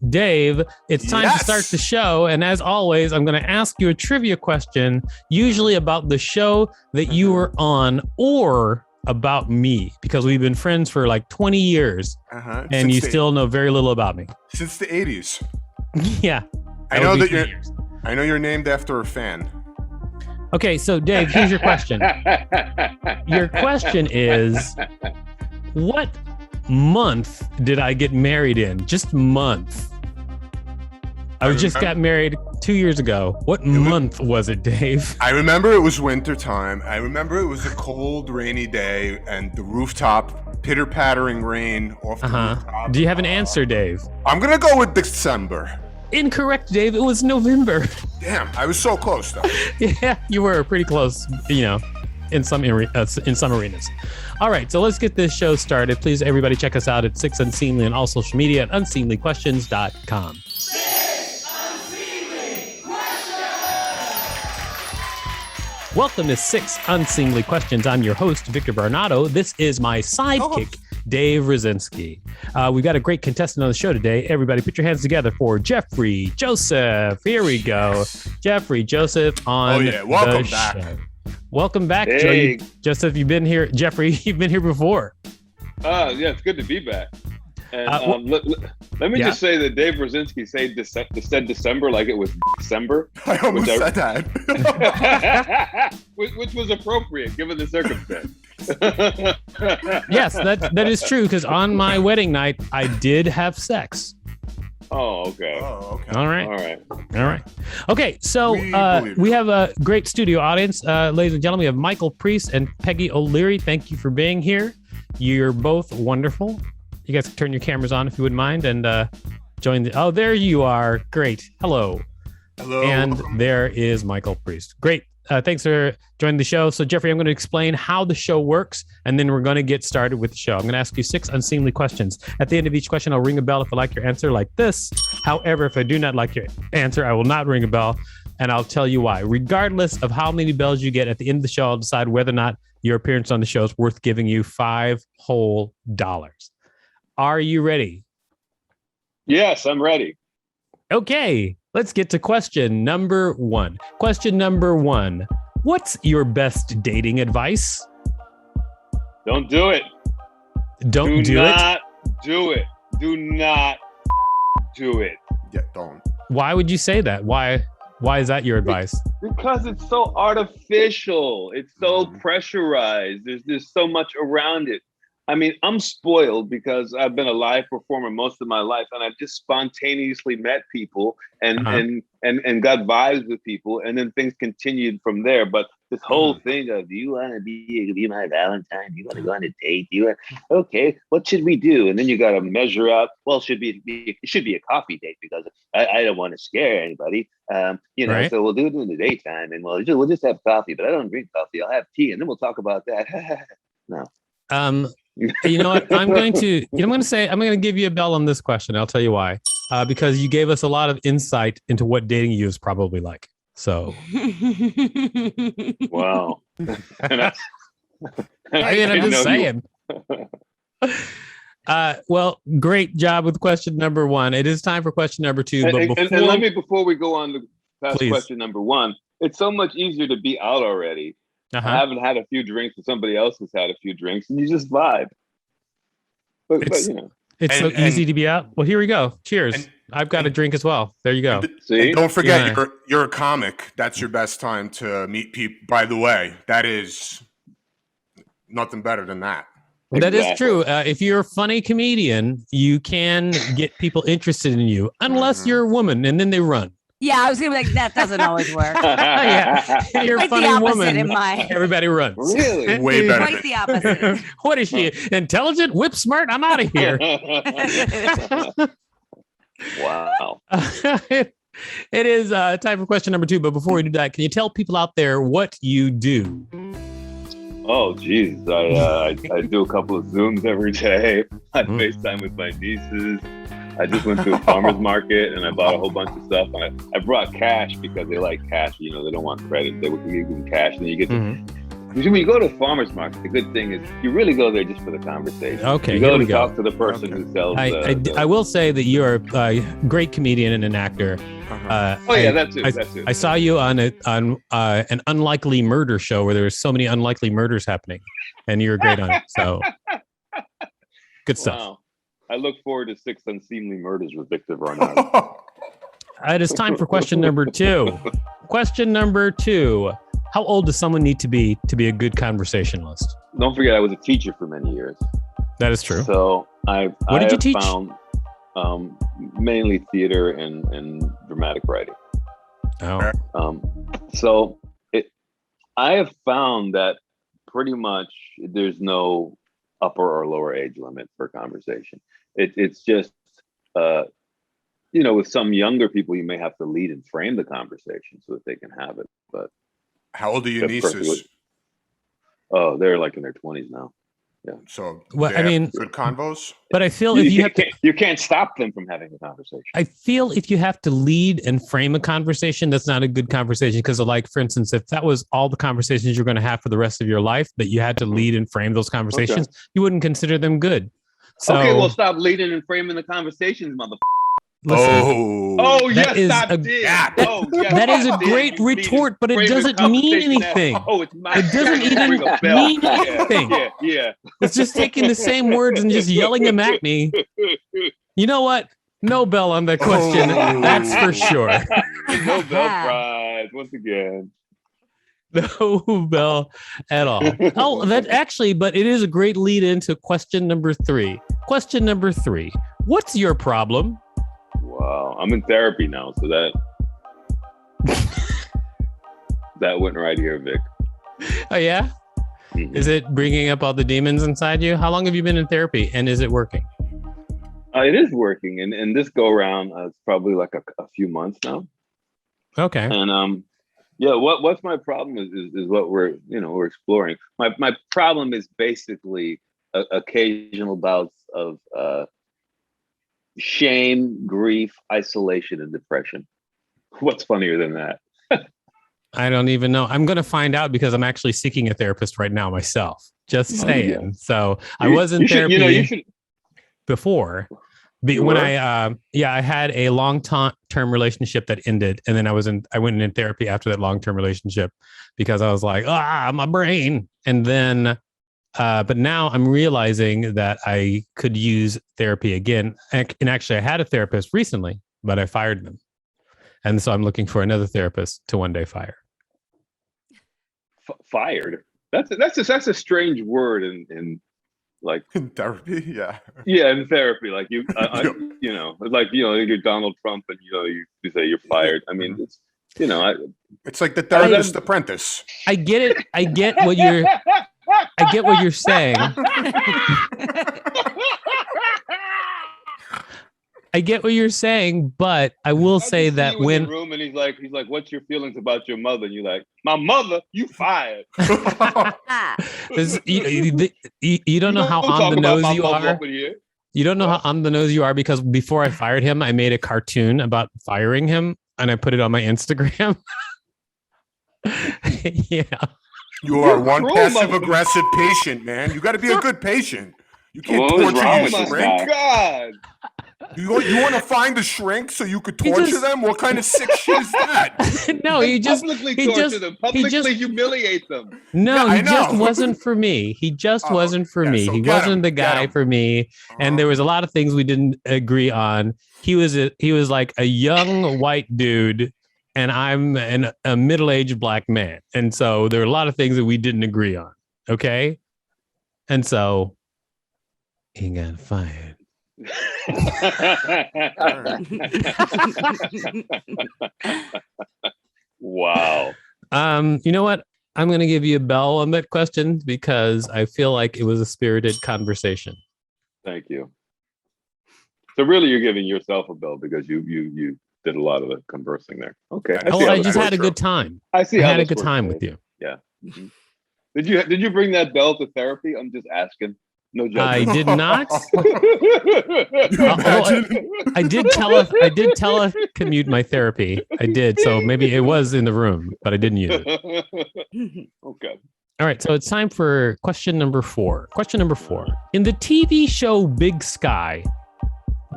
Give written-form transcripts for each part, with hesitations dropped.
Dave, it's time to start the show. And as always, I'm going to ask you a trivia question, usually about the show that you were on or about me, because we've been friends for like 20 years and you still know very little about me. Since the 80s. Yeah. I know you're named after a fan. Okay, so Dave, here's your question. Your question is, what month did I get married in? Just month. I just got married 2 years ago. What month was it, Dave? I remember it was winter time. I remember it was a cold, rainy day and the rooftop, pitter-pattering rain off the rooftop. Do you have an answer, Dave? I'm going to go with December. Incorrect, Dave. It was November. Damn, I was so close, though. Yeah, you were pretty close, in some arenas. All right, so let's get this show started. Please, everybody, check us out at 6 Unseemly on all social media at unseemlyquestions.com. 6 Unseemly Questions! Welcome to 6 Unseemly Questions. I'm your host, Victor Varnado. This is my sidekick, Dave Rosinsky. We've got a great contestant on the show today. Everybody put your hands together for Jeffrey Joseph. Here we go. Jeffrey Joseph on welcome the back. show. Welcome back, Hey. Joseph. You've been here. Jeffrey, you've been here before. Yeah, it's good to be back. And let me just say that Dave Rosinsky said December like it was December. I almost said that. which was appropriate given the circumstance. Yes, that is true, because on my wedding night, I did have sex. Oh, okay. All right. Okay, so we have a great studio audience. Ladies and gentlemen, we have Michael Priest and Peggy O'Leary. Thank you for being here. You're both wonderful. You guys can turn your cameras on if you wouldn't mind and join the... Oh, there you are. Great. Hello. And there is Michael Priest. Great. Thanks for joining the show. So, Jeffrey, I'm going to explain how the show works, and then we're going to get started with the show. I'm going to ask you 6 unseemly questions. At the end of each question, I'll ring a bell if I like your answer, like this. However, if I do not like your answer, I will not ring a bell, and I'll tell you why. Regardless of how many bells you get, at the end of the show, I'll decide whether or not your appearance on the show is worth giving you $5 whole. Are you ready? Yes, I'm ready. Okay. Let's get to question number 1. Question number 1. What's your best dating advice? Don't do it. Do not do it. Do not do it. Yeah, don't. Why would you say that? Why is that your advice? Because it's so artificial. It's so pressurized. There's so much around it. I mean, I'm spoiled because I've been a live performer most of my life, and I've just spontaneously met people and got vibes with people, and then things continued from there. But this whole thing of, do you want to be my Valentine? Do you want to go on a date? Okay, what should we do? And then you got to measure out. Well, it should be a coffee date because I don't want to scare anybody. Right. So we'll do it in the daytime, and we'll just have coffee. But I don't drink coffee. I'll have tea, and then we'll talk about that. No. You know what? I'm going to give you a bell on this question. I'll tell you why. Because you gave us a lot of insight into what dating you is probably like. So. Wow. I'm just saying. Well, great job with question number 1. It is time for question number 2. But before we go on to past question number 1, it's so much easier to be out already. I haven't had a few drinks, and somebody else has had a few drinks, and you just vibe. But it's so easy to be out. Well, here we go. Cheers. I've got a drink as well. There you go. See? Don't forget, you're a comic. That's your best time to meet people. By the way, that is nothing better than that. That is true. If you're a funny comedian, you can get people interested in you, unless you're a woman, and then they run. Yeah, I was gonna be like, that doesn't always work. Yeah, you're a funny woman. In my... Everybody runs. Really? Way better. Quite the opposite. What is she? Intelligent, whip smart? I'm out of here. Wow. It is time for question number 2. But before we do that, can you tell people out there what you do? Oh, geez. I do a couple of Zooms every day. I FaceTime with my nieces. I just went to a farmer's market and I bought a whole bunch of stuff. And I brought cash because they like cash. They don't want credit. They would give them cash. And then you get to When you go to a farmer's market, the good thing is you really go there just for the conversation. Okay, you here go we to go. talk to the person who sells. I will say that you're a great comedian and an actor. That too. I saw you on an unlikely murder show where there were so many unlikely murders happening, and you were great on it. So good stuff. Wow. I look forward to 6 Unseemly Murders with Victor Varnado. It is time for question number 2. Question number 2. How old does someone need to be a good conversationalist? Don't forget, I was a teacher for many years. That is true. So What did you teach? Found mainly theater and dramatic writing. Oh. I have found that pretty much there's no upper or lower age limit for conversation. It's just, with some younger people, you may have to lead and frame the conversation so that they can have it. But how old are your nieces? They're like in their 20s now. Yeah. So, well, I mean, good convos. But I feel you can't stop them from having a conversation. I feel if you have to lead and frame a conversation, that's not a good conversation. Because, like, for instance, if that was all the conversations you're going to have for the rest of your life, that you had to lead and frame those conversations, you wouldn't consider them good. So, okay, well, stop leading and framing the conversations, motherfucker. Listen, that is a great retort, but it doesn't mean anything. It doesn't even mean anything. Yeah. It's just taking the same words and just yelling them at me. You know what? No bell on that question. That's for sure. No bell prize once again. No bell at all. Oh, that actually, but it is a great lead into question number 3. Question number 3. What's your problem? Wow, I'm in therapy now, so that went right here, Vic. Oh yeah? Mm-hmm. Is it bringing up all the demons inside you? How long have you been in therapy, and is it working? It is working, and this go around, it's probably like a few months now. Okay. And what's my problem is what we're exploring. My problem is basically occasional bouts of shame, grief, isolation, and depression. What's funnier than that? I don't even know. I'm going to find out because I'm actually seeking a therapist right now myself. Just saying. Yeah. So I was in therapy before. When I had a long-term relationship that ended, and then I went in therapy after that long-term relationship because I was like, my brain. And then but now I'm realizing that I could use therapy again. And actually, I had a therapist recently, but I fired them. And so I'm looking for another therapist to one day fire. Fired? That's a strange word in like in therapy, yeah. Yeah, in therapy, like it's like you're Donald Trump and you say you're fired. I mean, it's it's like the therapist apprentice. I get it. I get what you're saying. I get what you're saying, but I will say that when in the room and he's like, what's your feelings about your mother? And you're like, my mother, you fired. You don't know how on the nose you are. You don't know how on the nose you are because before I fired him, I made a cartoon about firing him and I put it on my Instagram. Yeah. You are one passive-aggressive patient, man. You got to be a good patient. You can't torture your shrink. God. You want to find the shrink so you could torture them? What kind of sick shit is that? No, publicly torture them. Publicly humiliate them. No, he just wasn't for me. He just wasn't for me. So he wasn't the guy for me. And there was a lot of things we didn't agree on. He was like a young white dude. And I'm a middle-aged black man. And so there are a lot of things that we didn't agree on. Okay. And so he got fired. Wow. You know what? I'm going to give you a bell on that question because I feel like it was a spirited conversation. Thank you. So really you're giving yourself a bell because you did a lot of the conversing there. Okay. I just had a good time. I see. I had a good time with you. Yeah. Mm-hmm. Did you bring that bell to therapy? I'm just asking. No judgment. I did not. I did telecommute my therapy. I did. So maybe it was in the room, but I didn't use it. Okay. All right, so it's time for question number 4. Question number 4. In the TV show Big Sky,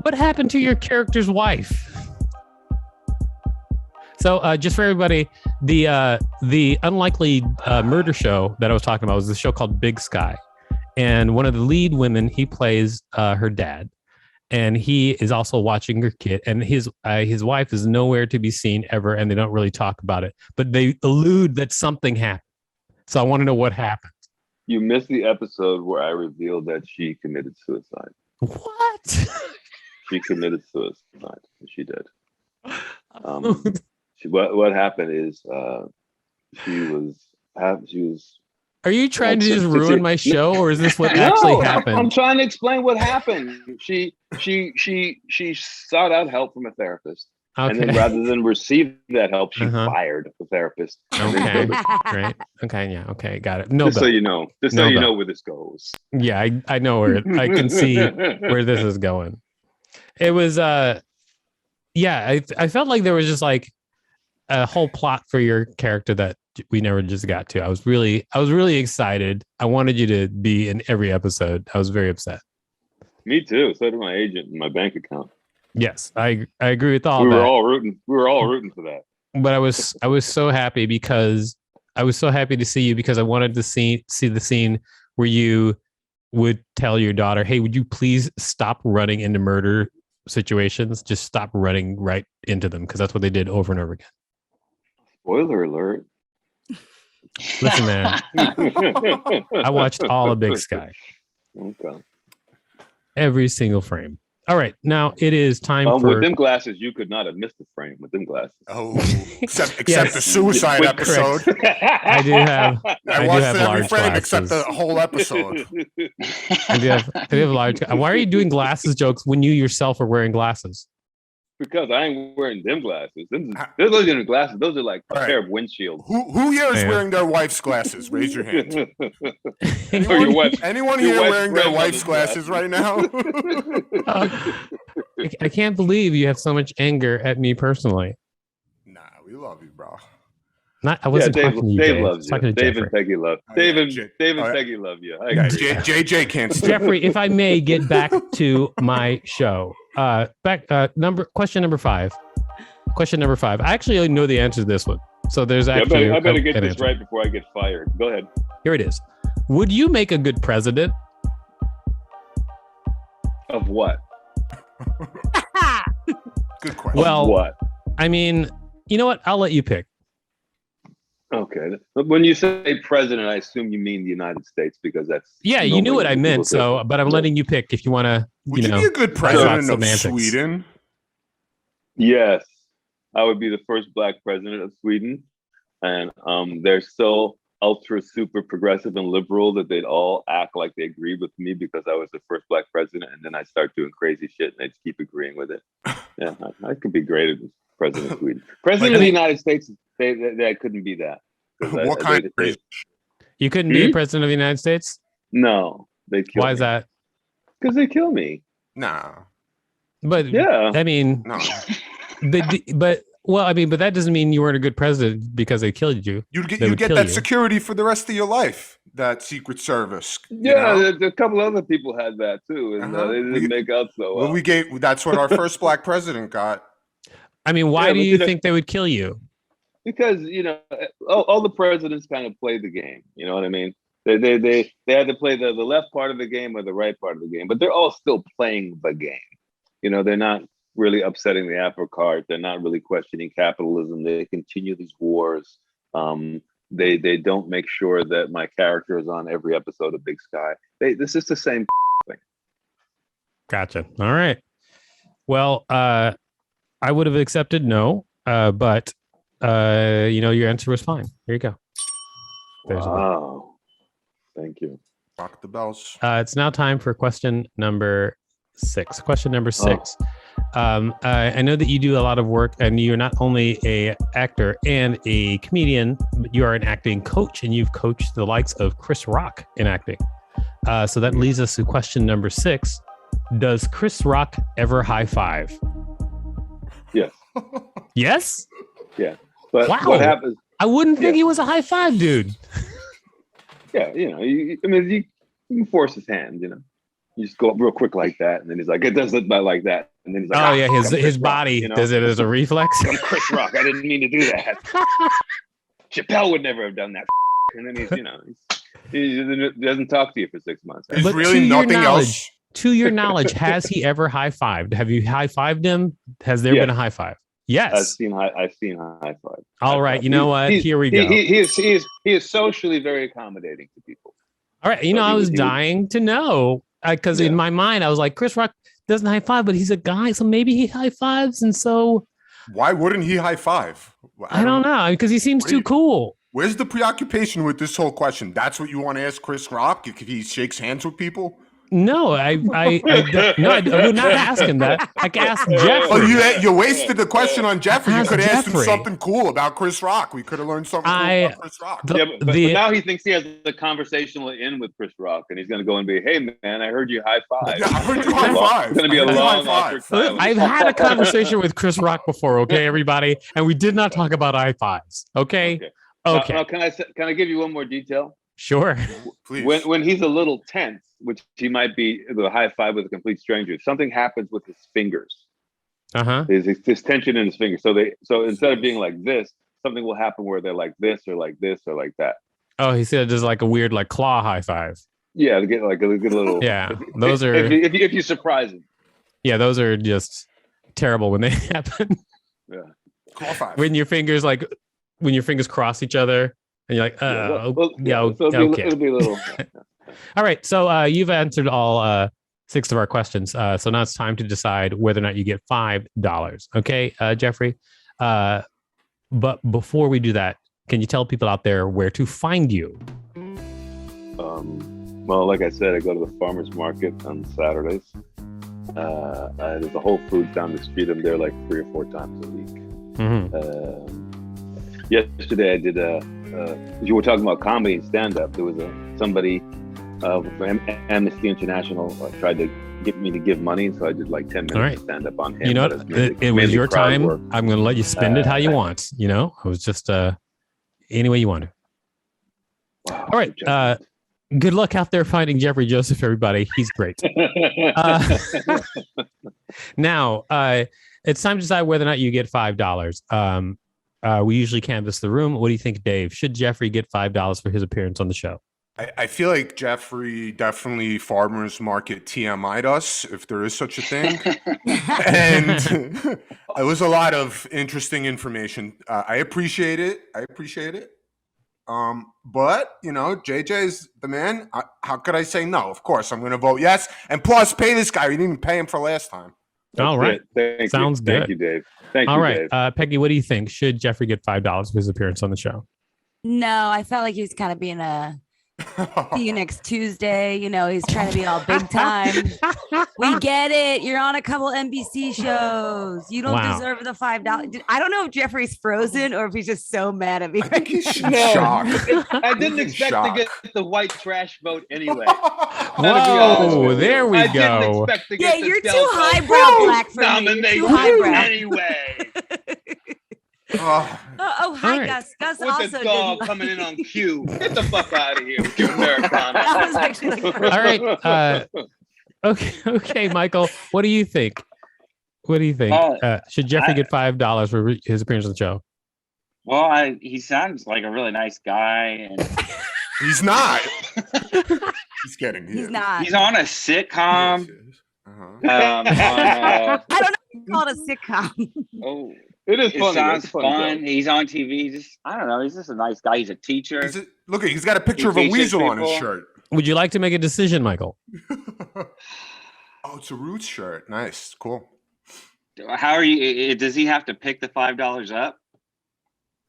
what happened to your character's wife? So just for everybody, the unlikely murder show that I was talking about was the show called Big Sky. And one of the lead women, he plays her dad. And he is also watching her kid. And his wife is nowhere to be seen ever, and they don't really talk about it. But they allude that something happened. So I want to know what happened. You missed the episode where I revealed that she committed suicide. What? She committed suicide. She did. What happened is she was. Are you trying to just ruin my show, or is this what actually happened? I'm trying to explain what happened. She sought out help from a therapist. Okay. And then rather than receive that help, she fired the therapist. Okay. Great. Okay. Yeah. Okay. Got it. No, just so you know. Just so you know where this goes. Yeah, I know where I can see where this is going. It was I felt like there was just like a whole plot for your character that we never just got to. I was really excited. I wanted you to be in every episode. I was very upset. Me too. So did my agent and my bank account. Yes, I agree with all that. We were all rooting for that. But I was so happy because I was so happy to see you, because I wanted to see the scene where you would tell your daughter, "Hey, would you please stop running into murder situations? Just stop running right into them," because that's what they did over and over again. Spoiler alert. Listen, man. I watched all of Big Sky. Okay. Every single frame. All right, now it is time for... With them glasses, you could not have missed the frame with them glasses. Oh, except the suicide episode. I do have. I watched every frame except the whole episode. I do have large. Why are you doing glasses jokes when you yourself are wearing glasses? Because I ain't wearing them glasses. Those are glasses. Those are like a pair of windshields. Who here is wearing their wife's glasses? Raise your hand. Anyone here wearing their wife's glasses right now? I can't believe you have so much anger at me personally. Nah, we love you, bro. I wasn't talking to you. Dave loves you. Dave and Peggy love. Dave and Peggy love you. JJ can't stand. Jeffrey, if I may get back to my show. Question number 5. Question number 5. I actually know the answer to this one. So there's actually. I better get this right before I get fired. Go ahead. Here it is. Would you make a good president? Of what? Good question. Well, of what? I mean, you know what? I'll let you pick. Okay. When you say president, I assume you mean the United States, because that's... Yeah, you knew what I meant, but I'm letting you pick if you want to, Would you be a good president of Sweden? Yes. I would be the first Black president of Sweden. And they're so ultra super progressive and liberal that they'd all act like they agreed with me because I was the first Black president. And then I start doing crazy shit and they just keep agreeing with it. Yeah, I could be great as president of Sweden. President of the United States... They couldn't be that. What kind of crazy? You couldn't be president of the United States? No, they kill me. Why is that? Because they kill me. Nah. But yeah, I mean, no. But that doesn't mean you weren't a good president because they killed you. You get that security for the rest of your life. That Secret Service. Yeah, a couple other people had that too, and they didn't make out so well. That's what our first Black president got. I mean, why do you think they would kill you? Because all the presidents kind of play the game. You know what I mean? They had to play the left part of the game or the right part of the game, but they're all still playing the game. They're not really upsetting the apple cart. They're not really questioning capitalism. They continue these wars. They don't make sure that my character is on every episode of Big Sky. This is the same thing. Gotcha. All right. Well, I would have accepted no, but your answer was fine. Here you go. Wow. Thank you. Rock the bells. It's now time for question number 6. Question number 6. I know that you do a lot of work, and you're not only a actor and a comedian, but you are an acting coach, and you've coached the likes of Chris Rock in acting. So that leads us to question number 6. Does Chris Rock ever high five? Yes. Yes? Yeah. But wow. What happens? I wouldn't think he was a high five dude. Yeah, you can force his hand. You just go up real quick like that, and then he's like, it doesn't like that, and then he's like, oh yeah, I'm his Chris body Rock, does it as a reflex. I'm Chris Rock. I didn't mean to do that. Chappelle would never have done that. And then he doesn't talk to you for 6 months. There's But really nothing else. To your knowledge, has he ever high-fived? Have you high-fived him? Has there been a high five? Yes. I've seen high five. All right. You know what? Here we go. He is socially very accommodating to people. All right. I was dying to know because in my mind, I was like, Chris Rock doesn't high five, but he's a guy. So maybe he high fives. And so. Why wouldn't he high five? I don't know, because he seems too cool. Where's the preoccupation with this whole question? That's what you want to ask Chris Rock if he shakes hands with people? No, I would not ask him that. I could ask Jeffrey. Oh, you wasted the question on Jeffrey. You could ask him something cool about Chris Rock. We could have learned something cool about Chris Rock. But now he thinks he has the conversational in with Chris Rock, and he's going to go and be, hey, man, I heard you high five. Yeah, I heard you high five. It's going to be a long, awkward silence. I've had a conversation with Chris Rock before, okay, everybody? And we did not talk about high fives, okay? Okay. Now, can I give you one more detail? Sure. Please. When he's a little tense, which he might be the high five with a complete stranger, something happens with his fingers. There's tension in his fingers. So instead of being like this, something will happen where they're like this or like this or like that. Oh, he said there's like a weird like claw high five. Yeah, to get like a good little. Yeah, those are. If you surprise him. Yeah, those are just terrible when they happen. Yeah. Claw five. When your fingers cross each other. And you're like, okay. It'll be a little. All right. So you've answered all 6 of our questions. So now it's time to decide whether or not you get $5. Okay, Jeffrey. But before we do that, can you tell people out there where to find you? Well, like I said, I go to the farmer's market on Saturdays. There's a Whole Foods down the street. I'm there like 3 or 4 times a week. Yesterday I did you were talking about comedy and stand-up. There was somebody from Amnesty International tried to get me to give money, so I did like 10 minutes of stand-up on him. You know what? It was your time. Work. I'm going to let you spend it how you want. It was just any way you want to. Wow, all right. Good luck out there finding Jeffrey Joseph, everybody. He's great. Now, it's time to decide whether or not you get $5. We usually canvass the room. What do you think, Dave? Should Jeffrey get $5 for his appearance on the show? I feel like Jeffrey definitely farmers market TMI'd us, if there is such a thing. And it was a lot of interesting information. I appreciate it. But, JJ's the man. How could I say no? Of course, I'm going to vote yes. And plus, pay this guy. We didn't even pay him for last time. All right. Sounds good. Thank you, Dave. Thank you, all right. Dave. Peggy, what do you think? Should Jeffrey get $5 for his appearance on the show? No, I felt like he was kind of being see you next Tuesday. He's trying to be all big time. We get it. You're on a couple NBC shows. You don't deserve the $5. I don't know if Jeffrey's frozen or if he's just so mad at me. I think he's shocked. I didn't expect to get the white trash vote anyway. Whoa, there we go. I didn't expect to get you're too highbrow black for me. Too highbrow. Anyway. Hi, right. Gus. Gus with also the dog coming in on cue. Get the fuck out of here with your Americana. That was actually all right. Okay, Michael. What do you think? Should Jeffrey get $5 for his appearance on the show? Well, he sounds like a really nice guy, and he's not. He's kidding. He's not. He's on a sitcom. I don't know if you call it a sitcom. Oh. It is fun. It sounds fun. He's on TV. I don't know. He's just a nice guy. He's a teacher. Look, he's got a picture of a weasel on his shirt. Would you like to make a decision, Michael? Oh, it's a Roots shirt. Nice. Cool. How are you? Does he have to pick the $5 up?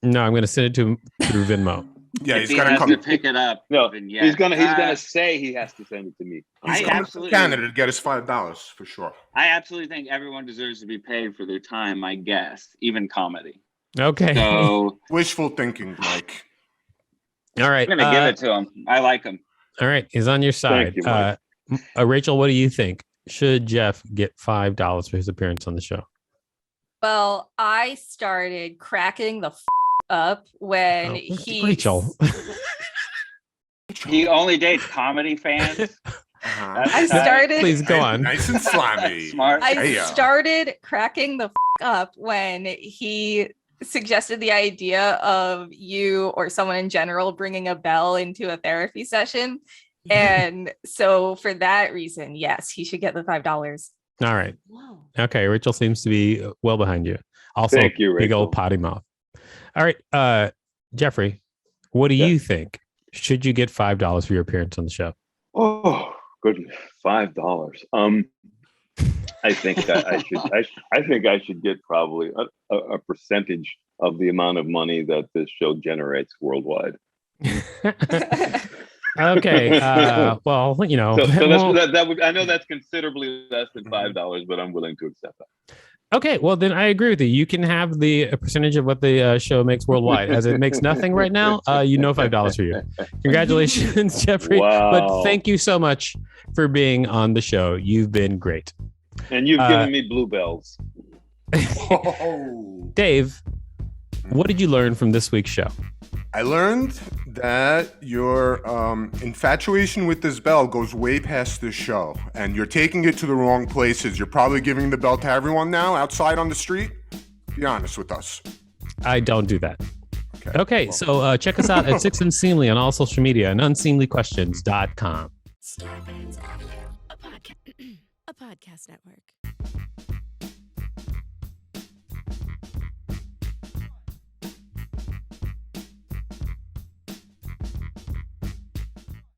No, I'm going to send it to him through Venmo. Yeah, he's got to come to pick it up. No, he's gonna say he has to send it to me. He's coming to Canada to get his $5 for sure. I absolutely think everyone deserves to be paid for their time. I guess even comedy. Okay. So wishful thinking, Mike. All right, I'm gonna give it to him. I like him. All right, he's on your side. Thank you, Rachel, what do you think? Should Jeff get $5 for his appearance on the show? Well, I started cracking the up when he Rachel. He only dates comedy fans. I started. Please go on. Nice and slimy. Smart. I started cracking the up when he suggested the idea of you or someone in general bringing a bell into a therapy session. And so for that reason, yes, he should get the $5. All right. Wow. Okay. Rachel seems to be well behind you. Also, Thank you, big Rachel. old potty mouth. All right. Jeffrey, what do you think? Should you get $5 for your appearance on the show? Oh, goodness, $5. I think that I think I should get probably a percentage of the amount of money that this show generates worldwide. Okay. Well, you know. So that would, I know that's considerably less than $5, but I'm willing to accept that. Okay, well then I agree with you. You can have a percentage of what the show makes worldwide, as it makes nothing right now. $5 for you. Congratulations, Jeffrey. Wow. But thank you so much for being on the show. You've been great. And you've given me bluebells. Dave, what did you learn from this week's show? I learned that your infatuation with this bell goes way past this show, and you're taking it to the wrong places. You're probably giving the bell to everyone now outside on the street. Be honest with us. I don't do that. Okay, so check us out at Six Unseemly on all social media and unseemlyquestions.com. Starburns Audio, a podcast network.